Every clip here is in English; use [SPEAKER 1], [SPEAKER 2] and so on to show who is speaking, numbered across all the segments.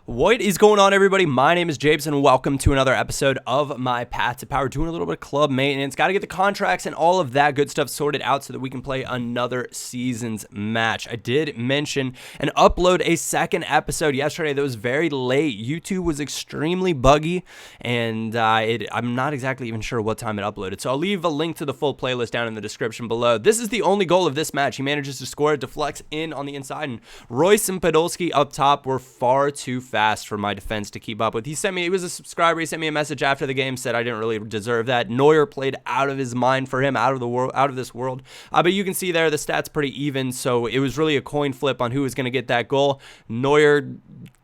[SPEAKER 1] What is going on, everybody? My name is Japes, and welcome to another episode of My Path to Power. Doing a little bit of club maintenance. Got to get the contracts and all of that good stuff sorted out so that we can play another season's match. I did mention and upload a second episode yesterday that was very late. YouTube was extremely buggy, and I'm not exactly even sure what time it uploaded. So I'll leave a link to the full playlist down in the description below. This is the only goal of this match. He manages to score, deflects in on the inside, and Royce and Podolski up top were far too fast for my defense to keep up with. He was a subscriber. He sent me a message after the game, said I didn't really deserve that. Neuer played out of his mind for him, out of this world. But you can see there the stats pretty even, so it was really a coin flip on who was going to get that goal. Neuer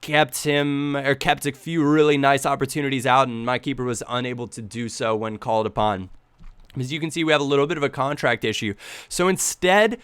[SPEAKER 1] kept a few really nice opportunities out, and my keeper was unable to do so when called upon. As you can see, we have a little bit of a contract issue. So instead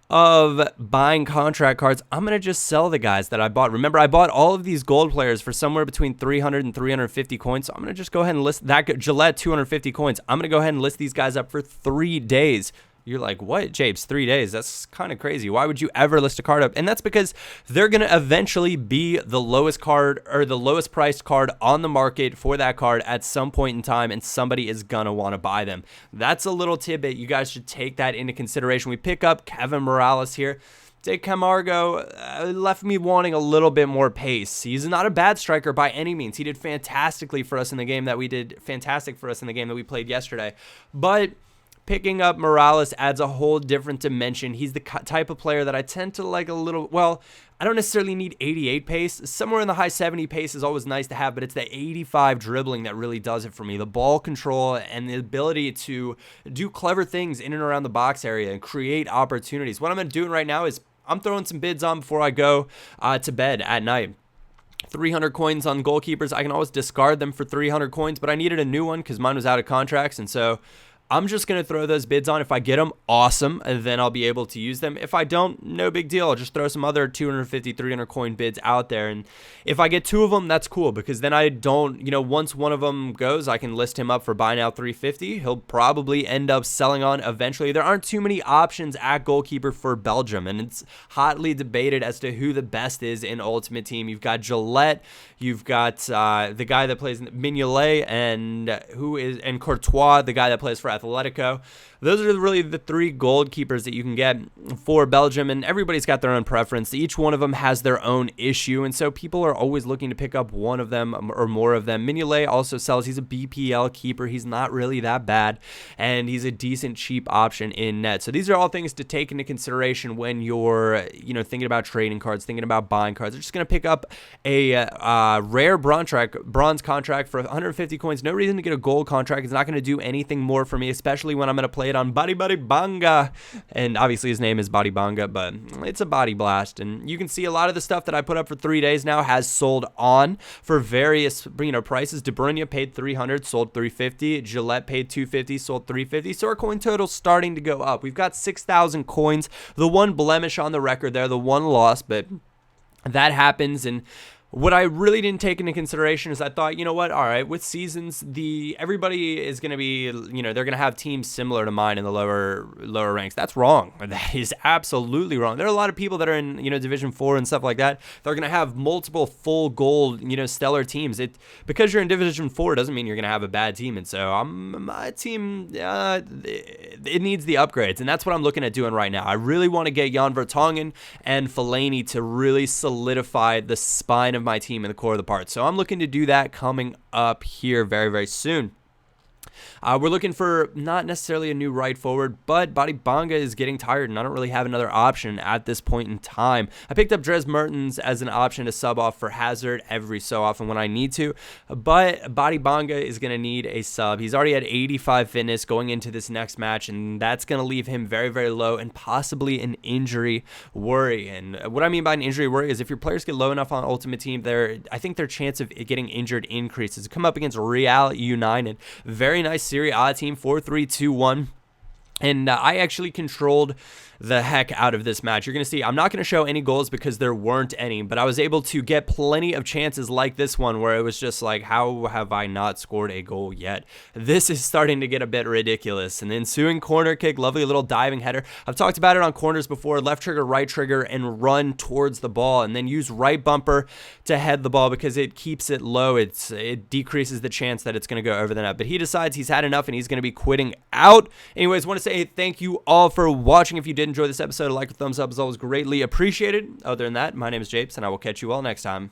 [SPEAKER 1] of buying contract cards, I'm going to just sell the guys that I bought. Remember, I bought all of these gold players for somewhere between 300 and 350 coins. So I'm going to just go ahead and list that. Gillette, 250 coins. I'm going to go ahead and list these guys up for 3 days. You're like, what, Japes, 3 days? That's kind of crazy. Why would you ever list a card up? And that's because they're going to eventually be the lowest card or the lowest priced card on the market for that card at some point in time, and somebody is going to want to buy them. That's a little tidbit. You guys should take that into consideration. We pick up Kevin Morales here. De Camargo left me wanting a little bit more pace. He's not a bad striker by any means. He did fantastic for us in the game that we played yesterday. But picking up Morales adds a whole different dimension. He's the type of player that I tend to like a little. Well, I don't necessarily need 88 pace. Somewhere in the high 70 pace is always nice to have, but it's the 85 dribbling that really does it for me. The ball control and the ability to do clever things in and around the box area and create opportunities. What I'm doing right now is I'm throwing some bids on before I go to bed at night. 300 coins on goalkeepers. I can always discard them for 300 coins, but I needed a new one because mine was out of contracts, and so I'm just going to throw those bids on. If I get them, awesome, and then I'll be able to use them. If I don't, no big deal. I'll just throw some other 250, 300 coin bids out there, and if I get 2 of them, that's cool, because then I don't, once one of them goes, I can list him up for buy now 350. He'll probably end up selling on eventually. There aren't too many options at goalkeeper for Belgium, and it's hotly debated as to who the best is in Ultimate Team. You've got Gillette, you've got the guy that plays Mignolet, and Courtois, the guy that plays for Atletico. Those are really the 3 goalkeepers that you can get for Belgium, and everybody's got their own preference. Each one of them has their own issue, and so people are always looking to pick up one of them or more of them. Mignolet also sells. He's a BPL keeper. He's not really that bad, and he's a decent cheap option in net. So these are all things to take into consideration when you're thinking about trading cards, thinking about buying cards. They're just going to pick up a rare bronze contract for 150 coins. No reason to get a gold contract. It's not going to do anything more for me, especially when I'm going to play it on Body Banga. And obviously his name is Body Banga, but it's a body blast. And you can see a lot of the stuff that I put up for 3 days now has sold on for various prices. De Bruyne paid 300, sold 350. Gillette paid 250, sold 350. So our coin total's starting to go up. We've got 6,000 coins. The one blemish on the record there, the one loss, but that happens. And what I really didn't take into consideration is I thought, all right, with seasons, everybody is going to be, they're going to have teams similar to mine in the lower ranks. That's wrong. That is absolutely wrong. There are a lot of people that are in, Division 4 and stuff like that. They're going to have multiple full gold, stellar teams. Because you're in Division 4 doesn't mean you're going to have a bad team. And so my team, it needs the upgrades. And that's what I'm looking at doing right now. I really want to get Jan Vertonghen and Fellaini to really solidify the spine of my team in the core of the parts. So I'm looking to do that coming up here very, very soon. We're looking for not necessarily a new right forward, but Body Banga is getting tired, and I don't really have another option at this point in time. I picked up Dres Mertens as an option to sub off for Hazard every so often when I need to, but Body Banga is going to need a sub. He's already at 85 fitness going into this next match, and that's going to leave him very, very low and possibly an injury worry. And what I mean by an injury worry is if your players get low enough on Ultimate Team, I think their chance of getting injured increases. Come up against Real United, very nice Serie A team, 4-3-2-1. And I actually controlled the heck out of this match. You're going to see, I'm not going to show any goals because there weren't any, but I was able to get plenty of chances like this one where it was just like, how have I not scored a goal yet? This is starting to get a bit ridiculous. And the ensuing corner kick, lovely little diving header. I've talked about it on corners before, left trigger, right trigger, and run towards the ball, and then use right bumper to head the ball because it keeps it low. It decreases the chance that it's going to go over the net. But he decides he's had enough and he's going to be quitting out. Anyways, want to say thank you all for watching. If you did enjoy this episode, a like or thumbs up is always greatly appreciated. Other than that, my name is Japes, and I will catch you all next time.